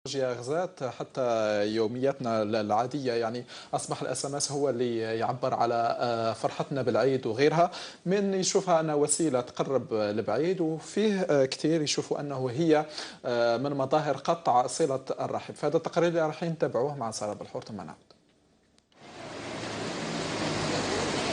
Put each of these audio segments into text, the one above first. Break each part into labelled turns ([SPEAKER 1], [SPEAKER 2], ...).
[SPEAKER 1] تكنولوجيا غزات حتى يومياتنا العادية، يعني أصبح الاس ام اس هو اللي يعبر على فرحتنا بالعيد وغيرها. من يشوفها أنها وسيلة تقرب البعيد، وفيه كثير يشوفوا أنه هي من مظاهر قطع صلة الرحم. فهذا التقرير اللي راح نتابعوه مع سارة بالحور ثم نعود.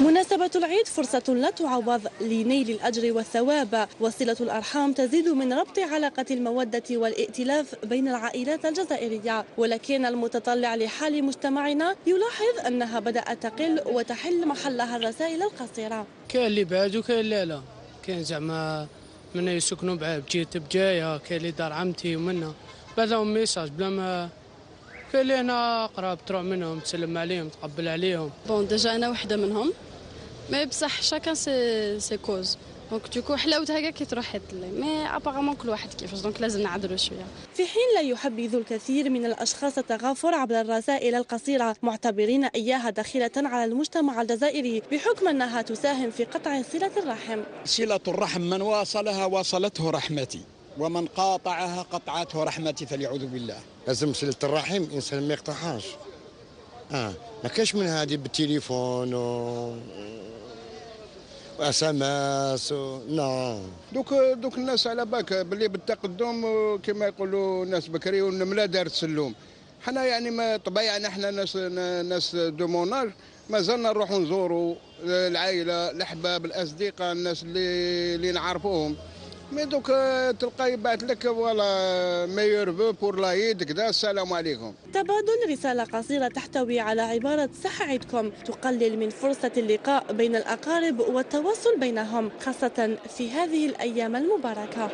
[SPEAKER 2] مناسبة العيد فرصة لا تعوض لنيل الأجر والثواب، وصلة الأرحام تزيد من ربط علاقة المودة والائتلاف بين العائلات الجزائرية، ولكن المتطلع لحال مجتمعنا يلاحظ أنها بدأت تقل وتحل محلها الرسائل القصيرة.
[SPEAKER 3] كاين اللي بعد وكاين اللي لا، كاين زعما منا يسكنوا بعاد بجيت بجايه، كاين اللي دار عمتي ومنا بعدهم ميساج بلا ما، كاين اللي هنا قراب تروح منهم تسلم عليهم تقبل عليهم.
[SPEAKER 4] بون ديجا أنا وحدة منهم، مي بصح شاكان سي كوز، دونك دوكو حلاوتها هكا كي تروح حيت لي، مي ابارامون كل واحد كيفاش، دونك لازم نعذروا شويه.
[SPEAKER 2] في حين لا يحبذ الكثير من الأشخاص التغافر عبر الرسائل القصيرة، معتبرين إياها دخيلة على المجتمع الجزائري بحكم أنها تساهم في قطع صلة الرحم.
[SPEAKER 5] صلة الرحم من واصلها واصلته رحمتي، ومن قاطعها قطعته رحمتي، فليعوذ بالله.
[SPEAKER 6] لازم صلة الرحم الإنسان ما يقطعهاش. ما كاش من هذه بالتليفون اس ام اس لا.
[SPEAKER 7] دوك الناس على بالك باللي بالتقدم كما يقولوا الناس بكري والنمله دارت سلوم. حنا يعني ما طبيعنا احنا ناس دو موناج مازلنا نروحوا نزوروا العائله الاحباب الاصدقاء الناس اللي نعرفوهم. مي دوك تلقى يبعث لك فوالا ميور فو بور لايد كذا السلام عليكم.
[SPEAKER 2] تبادل رسالة قصيرة تحتوي على عبارة صح عيدكم تقلل من فرصة اللقاء بين الأقارب والتواصل بينهم، خاصة في هذه الأيام المباركة.